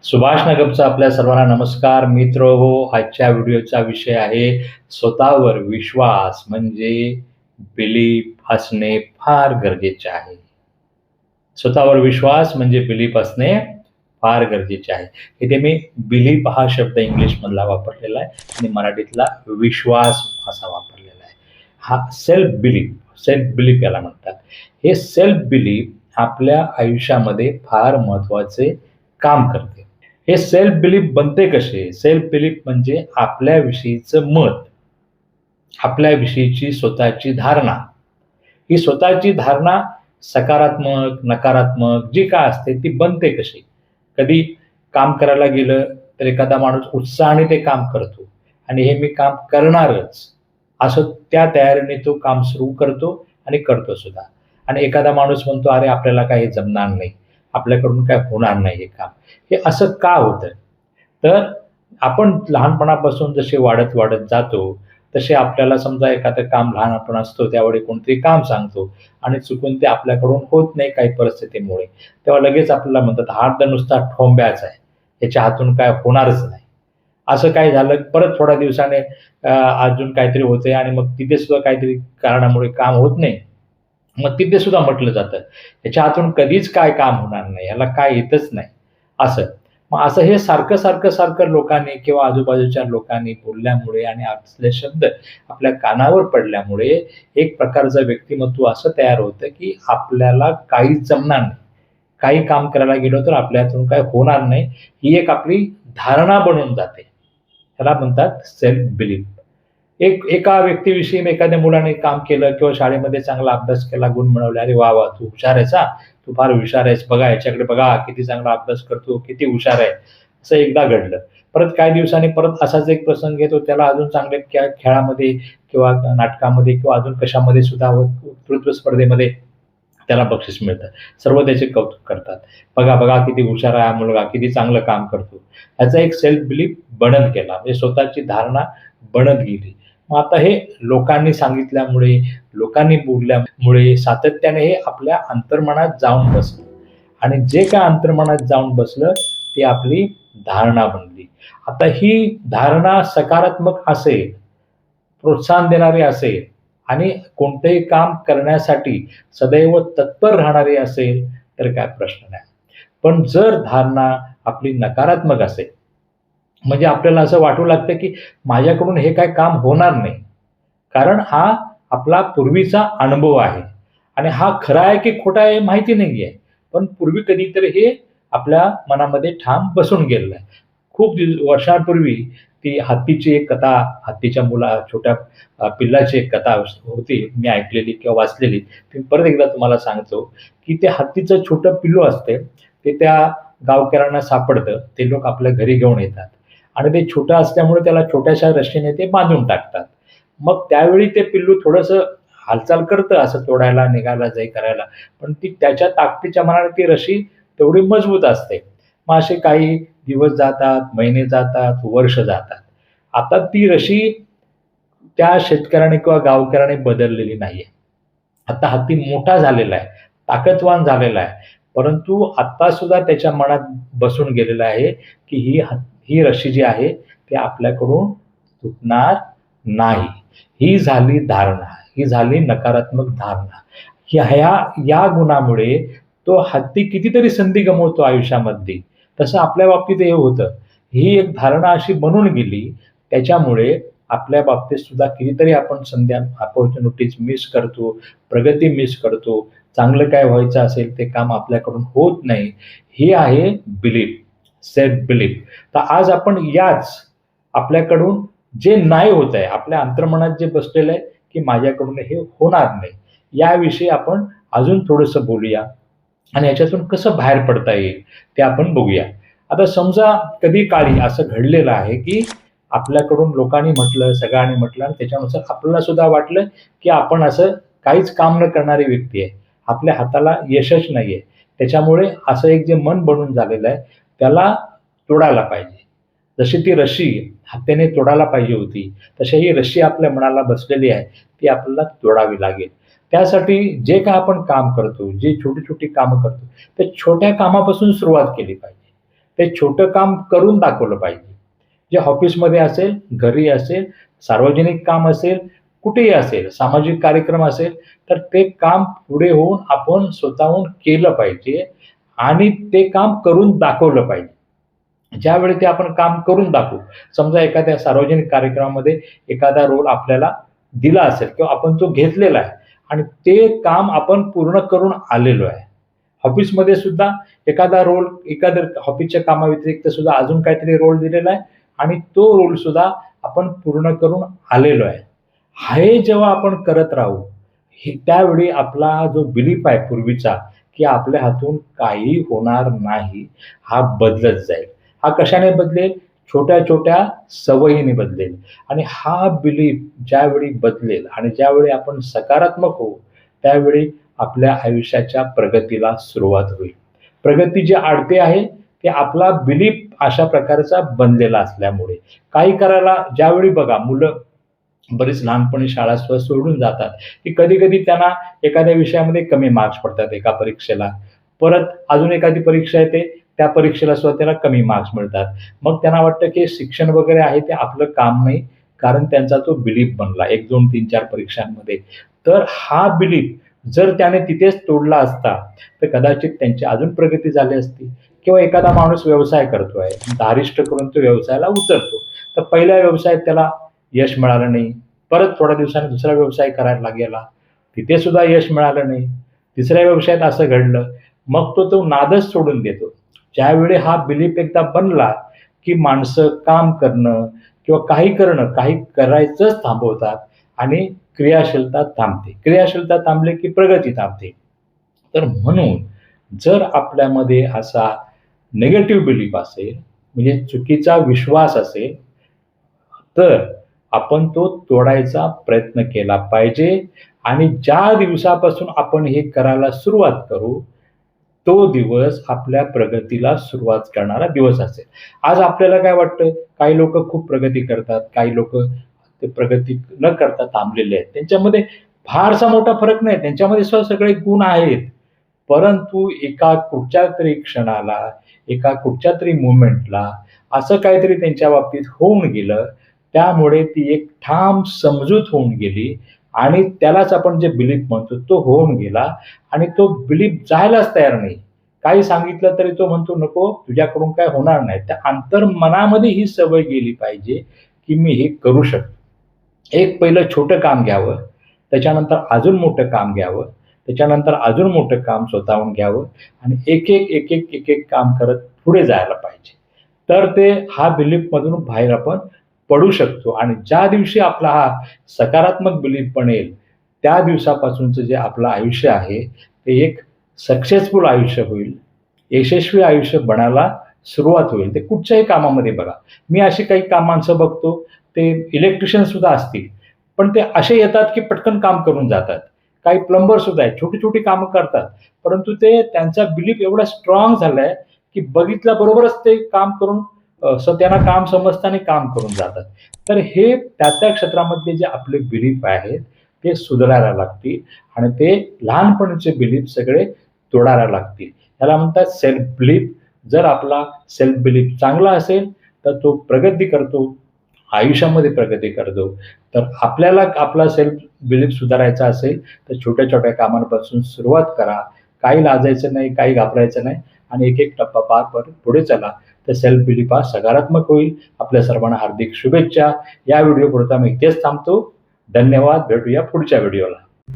सुभाष नगमचा आपल्या सर्वांना नमस्कार. मित्र हो, आजच्या व्हिडिओचा विषय आहे स्वतःवर विश्वास म्हणजे बिलीफ असणे फार गरजेचे आहे. स्वतःवर विश्वास म्हणजे बिलीफ असणे फार गरजेचे आहे. इथे मी बिलीफ हा शब्द इंग्लिशमधला वापरलेला आहे आणि मराठीतला विश्वास असा वापरलेला आहे. हा सेल्फ बिलीफ याला म्हणतात. हे सेल्फ बिलीफ आपल्या आयुष्यामध्ये फार महत्वाचे काम करते. हे सेल्फ बिलीफ बनते कसे? सेल्फ बिलीफ म्हणजे आपल्याविषयीचं मत, आपल्याविषयीची स्वतःची धारणा. ही स्वतःची धारणा सकारात्मक, नकारात्मक जी काय असते ती बनते कशी? कधी काम करायला गेलं तर एखादा माणूस उत्साहाने ते काम करतो आणि हे मी काम करणारच, असं त्या तयारीने तो काम सुरू करतो आणि करतो सुद्धा. आणि एखादा माणूस म्हणतो, "अरे आपल्याला काही जमणार नाही, आपल्याकडून काय होणार नाही हे काम." हे असं का होतं? तर आपण लहानपणापासून जसे वाढत जातो, तसे आपल्याला समजा एखादं काम लहान आपण असतो त्यावेळी कोणतरी काम सांगतो आणि चुकून ते आपल्याकडून होत नाही काही परिस्थितीमुळे. तेव्हा लगेच आपल्याला म्हणतात, "हा तर नुसता ठोंब्याच आहे. याच्या हातून काय होणारच नाही." असं काय झालं, परत थोड्या दिवसाने अजून काहीतरी होतंय आणि मग तिथे सुद्धा काहीतरी कारणामुळे काम होत नाही. मग तिथे सुद्धा म्हटलं जातं, "ह्याच्या हातून कधीच काय काम होणार नाही. ह्याला काय येतच नाही." असं. मग असं हे सारखं लोकांनी किंवा आजूबाजूच्या लोकांनी बोलल्यामुळे आणि असले शब्द आपल्या कानावर पडल्यामुळे एक प्रकारचं व्यक्तिमत्व असं तयार होतं, की आपल्याला काहीच जमणार नाही. काही काम करायला गेलो तर आपल्या हातून काही होणार नाही. ही एक आपली धारणा बनून जाते. त्याला म्हणतात सेल्फ बिलीफ. एका व्यक्तीविषयी एखाद्या मुलाने काम केलं किंवा शाळेमध्ये चांगला अभ्यास केला, गुण मिळवले. "अरे वाह! वाह! तू हुशार आहेस हां. तू फार हुशार आहेस. बघा याच्याकडे बघा, किती चांगला अभ्यास करतो, किती हुशार आहे." असं एकदा घडलं. परत काही दिवसांनी परत असाच एक प्रसंग येतो. त्याला अजून चांगल्या खेळामध्ये किंवा नाटकामध्ये किंवा अजून कशामध्ये सुद्धा वक्तृत्व स्पर्धेमध्ये त्याला बक्षीस मिळतं. सर्व त्याचे कौतुक करतात. "बघा, बघा किती हुशार आहे हा मुलगा, किती चांगलं काम करतो." ह्याचा एक सेल्फ बिलीफ बनत गेला. म्हणजे स्वतःची धारणा बनत गेली. मग आता हे लोकांनी सांगितल्यामुळे, लोकांनी बोलल्यामुळे सातत्याने हे आपल्या अंतर्मनात जाऊन बसलं आणि जे काय अंतर्मनात जाऊन बसलं, ती आपली धारणा बनली. आता ही धारणा सकारात्मक असेल, प्रोत्साहन देणारी असेल आणि कोणतेही काम करण्यासाठी सदैव तत्पर राहणारी असेल, तर काय प्रश्न नाही. पण जर धारणा आपली नकारात्मक असेल, म्हणजे आपल्याला असं वाटू लागतं, की माझ्याकडून हे काही काम होणार नाही. कारण हा आपला पूर्वीचा अनुभव आहे आणि हा खरा आहे की खोटा आहे माहिती नाहीये. पण पूर्वी कधीतरी हे आपल्या मनामध्ये ठाम बसून गेलेलं आहे. खूप वर्षांपूर्वी ती हत्तीची एक कथा, हत्तीच्या छोट्या पिल्लाची एक कथा होती. मी ऐकलेली किंवा वाचलेली. ती परत एकदा तुम्हाला सांगतो, की ते हत्तीचं छोटं पिल्लू असते. ते त्या गावकऱ्यांना सापडतं. ते लोक आपल्या घरी घेऊन येतात आणि ते छोटं असल्यामुळे त्याला छोट्याशा रश्मीने ते बांधून टाकतात. मग त्यावेळी ते पिल्लू थोडंसं हालचाल करतं असं तोडायला, निघायला, करायला. पण ती त्याच्या ताकदीच्या मानाने ती रशी तेवढी मजबूत असते. मग असे काही दिवस जातात, महिने जातात, वर्ष जातात. आता ती रशी त्या शेतकऱ्याने किंवा गावकऱ्याने बदललेली नाहीये. आता हत्ती मोठा झालेला आहे, ताकदवान झालेला आहे. परंतु आता सुद्धा त्याच्या मनात बसून गेलेलं आहे, की ही रशी जी आहे, ती आपल्याकडून तुटणार नाही. ही झाली धारणा, ही झाली नकारात्मक धारणा. या गुणामुळे तो हत्ती कितीतरी संधी गमावतो आयुष्यामध्ये. तसं आपल्या बाबतीत हे होतं. ही एक धारणा अशी बनून गेली, त्याच्यामुळे आपल्या बाबतीत सुद्धा कितीतरी आपण संधी अपॉर्च्युनिटीज मिस करतो, प्रगती मिस करतो. चांगलं काय व्हायचं असेल ते काम आपल्याकडून होत नाही. हे आहे बिलीफ, सेल्फ बिलीफ. तर आज आपण याच आपल्याकडून जे नाही होत आहे, आपल्या अंतर्मनात जे बसलेलं आहे, की माझ्याकडून हे होणार नाही. याविषयी आपण अजून थोडंसं बोलूया आणि याच्यातून कसं बाहेर पडता येईल ते आपण बघूया. आता समजा कधी काळी असं घडलेलं आहे, की आपल्याकडून लोकांनी म्हटलं, सगळ्यांनी म्हटलं आणि त्याच्यानुसार आपल्याला सुद्धा वाटलं, की आपण असं काहीच काम न करणारी व्यक्ती आहे. आपल्या हाताला यशच नाहीये. त्याच्यामुळे असं एक जे मन बनून झालेलं आहे, त्याला तोडायला पाहिजे. जशी ती रशी हत्तीने तोडायला पाहिजे होती, तशी ही रशी आपल्या मनाला बसलेली आहे, ती आपल्याला तोडावी लागेल. त्यासाठी जे काही आपण काम करतो, जी छोटी-छोटी कामं करतो, त्या छोट्या कामापासून सुरुवात केली पाहिजे. ते छोटं काम करून दाखवलं पाहिजे. जे ऑफिसमध्ये असेल, घरी असेल, सार्वजनिक काम असेल, कुठेही असेल, सामाजिक कार्यक्रम असेल, तर ते काम पुढे होऊन आपण स्वतःहून केलं पाहिजे आणि ते काम करून दाखवलं पाहिजे. ज्यावेळी ते आपण काम करून दाखवू, समजा एखाद्या सार्वजनिक कार्यक्रमामध्ये एखादा रोल आपल्याला दिला असेल किंवा आपण तो घेतलेला आहे आणि ते काम आपण पूर्ण करून आलेलो आहे. ऑफिसमध्ये सुद्धा एखादा रोल, एखाद्या ऑफिसच्या कामाव्यतिरिक्त सुद्धा अजून काहीतरी रोल दिलेला आहे आणि तो रोल सुद्धा आपण पूर्ण करून आलेलो आहे. हे जेव्हा आपण करत राहू, त्यावेळी आपला जो बिलीफ आहे पूर्वीचा, की आपल्या हातून काही होणार नाही, हा बदलत जाईल. हा कशाने बदलेल? छोट्या-छोट्या सवयीने बदलेल आणि हा बिलीफ ज्यावेळी बदलेल आणि ज्यावेळी आपण सकारात्मक होऊ, त्यावेळी आपल्या आयुष्याच्या प्रगतीला सुरुवात होईल. प्रगती जी अडते आहे, ते आपला बिलीफ अशा प्रकारचा बनलेला असल्यामुळे. काही करायला ज्यावेळी बघा मुलं बरीच लहानपणी शाळा सोडून जातात, की कधी-कधी त्यांना एखाद्या विषयामध्ये कमी मार्क्स पडतात एका परीक्षेला. परत अजून एखादी परीक्षा येते, त्या परीक्षेला सुद्धा त्याला कमी मार्क्स मिळतात. मग त्यांना वाटतं, की शिक्षण वगैरे आहे ते आपलं काम नाही, कारण त्यांचा तो बिलीफ बनला 1, 2, 3, 4 परीक्षांमध्ये. तर हा बिलीफ जर त्याने तिथेच तोडला असता, तर कदाचित त्यांची अजून प्रगती झाली असती. किंवा एखादा माणूस व्यवसाय करतोय, धारिष्ट करून तो व्यवसायाला उतरतो. तर पहिल्या व्यवसायात त्याला यश मिळालं नाही. परत थोड्या दिवसांनी दुसरा व्यवसाय करायला गेला. तिथे सुद्धा यश मिळालं नाही. तिसऱ्या व्यवसायात असं घडलं. मग तो नादच सोडून देतो. ज्यावेळी हा बिलीफ एकदा बनला, की माणसं काम करणं किंवा काही करणं, काही करायचंच थांबवतात आणि क्रियाशीलता थांबते. क्रियाशीलता थांबली की प्रगती थांबते. तर म्हणून जर आपल्यामध्ये असा निगेटिव्ह बिलीफ असेल, म्हणजे चुकीचा विश्वास असेल, तर आपण तो तोडायचा प्रयत्न केला पाहिजे आणि ज्या दिवसापासून आपण हे करायला सुरुवात करू, तो दिवस आपल्या प्रगतीला सुरुवात करणारा दिवस असेल. आज आपल्याला काय वाटतं, काही लोकं खूप प्रगती करतात, काही लोकं ते प्रगती न करता थांबलेले आहेत. त्यांच्यामध्ये फारसा मोठा फरक नाही. त्यांच्यामध्ये सुद्धा सगळे गुण आहेत. परंतु एका कुठच्यातरी क्षणाला, एका कुठच्यातरी मोमेंटला असं काहीतरी त्यांच्या बाबतीत होऊन गेलं, त्यामुळे ती एक ठाम समजूत होऊन गेली आणि त्यालाच आपण जे बिलीफ म्हणतो तो होऊन गेला आणि तो बिलीफ जायलाच तयार नाही. काही सांगितलं तरी तो म्हणतो, "नको, तुझ्याकडून काय होणार नाही." त्या अंतर्मनामध्ये ही सवय गेली पाहिजे, की मी हे करू शकतो. एक पहिलं छोटं काम घ्यावं, त्याच्यानंतर अजून मोठं काम घ्यावं, त्याच्यानंतर अजून मोठं काम स्वतःहून घ्यावं आणि एक एक काम करत पुढे जायला पाहिजे. तर ते हा बिलीफमधून बाहेर आपण पडू शकतो आणि ज्या दिवशी आपला हा सकारात्मक बिलीफ बनेल, त्या दिवसापासूनचं जे आपलं आयुष्य आहे, ते एक सक्सेसफुल आयुष्य होईल. यशस्वी आयुष्य बनायला सुरुवात होईल. ते कुठच्याही कामामध्ये बघा. मी अशी काही माणसं बघतो, ते इलेक्ट्रिशियन सुद्धा असतील, पण ते असे येतात की पटकन काम करून जातात. काही प्लंबर सुद्धा आहेत, छोटी-छोटी कामं करतात. परंतु ते त्यांचा बिलीफ एवढा स्ट्राँग झालाय, की बघितल्याबरोबरच ते काम करून त्यांना काम समजतं आणि काम करून जातात. तर हे त्या क्षेत्रामधले जे आपले बिलीफ आहेत, ते सुधारायला लागतील आणि ते लहानपणीचे बिलीफ सगळे तोडायला लागतील. त्याला म्हणतात सेल्फ बिलीफ. जर आपला सेल्फ बिलीफ चांगला असेल, तर तो प्रगती करतो, आयुष्यामध्ये प्रगती करतो. तर आपल्याला आपला सेल्फ बिलीफ सुधारायचा असेल, तर छोट्या-छोट्या कामांपासून सुरुवात करा. काही लाजायचं नाही, काही घाबरायचं नाही आणि एक-एक टप्पा पार करत पुढे चला. तर सेल्फ बिलीफ हा सकारात्मक होईल. आपल्या सर्वांना हार्दिक शुभेच्छा. या व्हिडिओपुरता मी इथेच थांबतो. धन्यवाद. भेटूया पुढच्या व्हिडिओला.